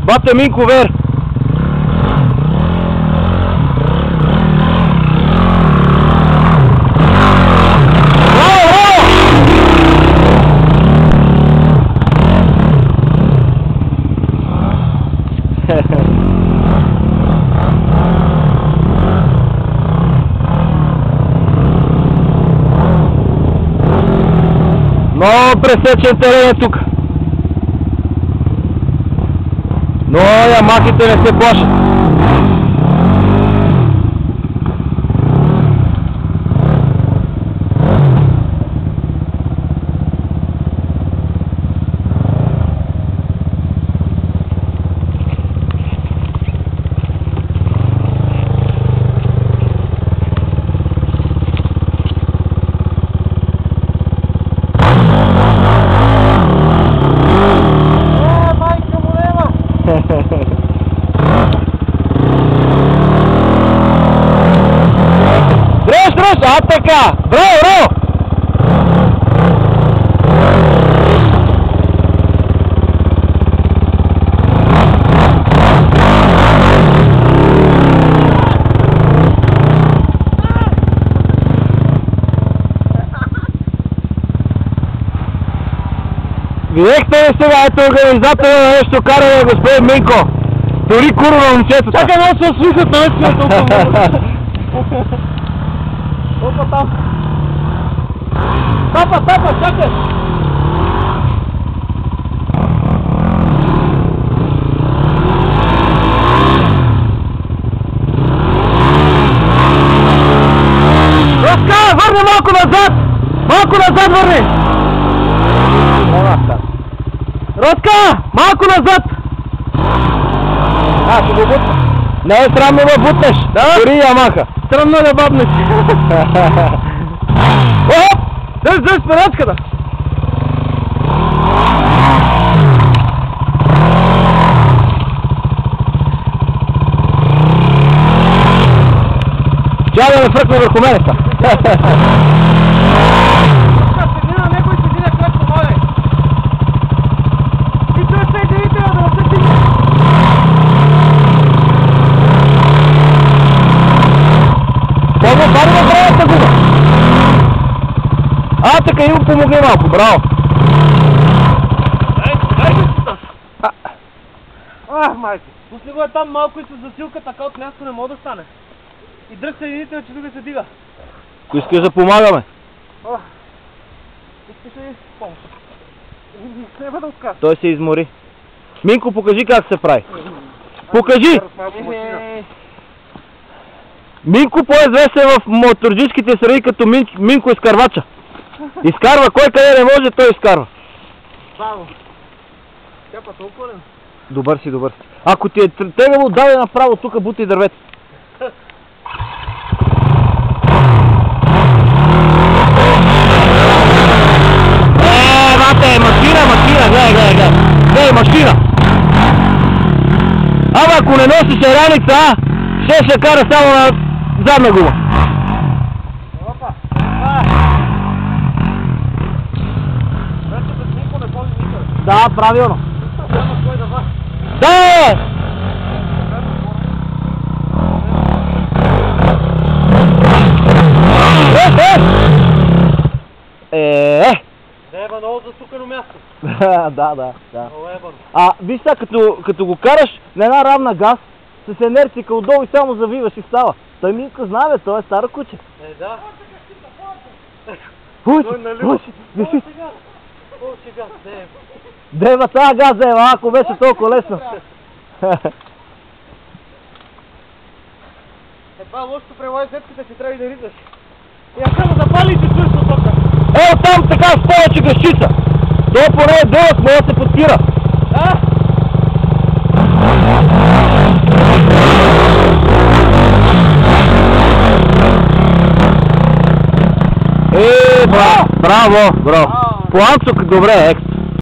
Бате Минко Вер. Много пресечен терен е тук. Но ямахите не се плашат. А така! Браво, браво! Видяхте ли сега, ето организатора на нещо каране, господин Минко? Дори курва момчето. Чакай, много се слушат, наистина толкова. Опа там. Тапа, чакай. Роска, върни малко назад! Малко назад върни! Роска, малко назад! Ще го бутна. Не е срамно да бутнеш, дори Ямаха. Срамно да бабнеш. Оп! Дръж спирачката! Тя да ме фръкне върху мене са. Някой седи на кръг по море. И той се едините да разсъти. Пълно пари на правата губа. Така и му помогни малко, браво. Дай го си тъс. Майко. Пусни го е там малко и с засилка, така от място не мога да стане. И дръг съединител, че тук се дига. Ако искаш да помагаме. Искаш ли помощ? Не да отказ. Той се измори. Минко, покажи как се прави. Покажи! Минко по-известен в моторджийските среди като Минко изкарвача. Изкарва, кой къде не може, той изкарва. Браво. Тя па толкова ли? Добър си. Ако ти е тегаво, дай направо тук бутай дървета. Бате, машина, гледай, машина. Ама ако не носиш раница, ще кара само на задна гума. Опа! Вече без никой не ходи никъде. Да, правилно. Няма кой да va. Да! Деба, много засукано място. Да. Много ебано. Виж сега, като го караш на една равна газ, с инерция отдолу и само завиваш и става. Той Минко знае, бе, той е старо куче. Да. Виж. Повече газ, деба. Дева, тази газ, дева, ако беше толкова лесно. Това лошото прелай зетката си трябва и да ризаш. Я само запали и че чуеш посока. Ето там така с повече гъщица. То поне е дълъг, може да се подпира. Да? Браво! Планцук, добре, екс.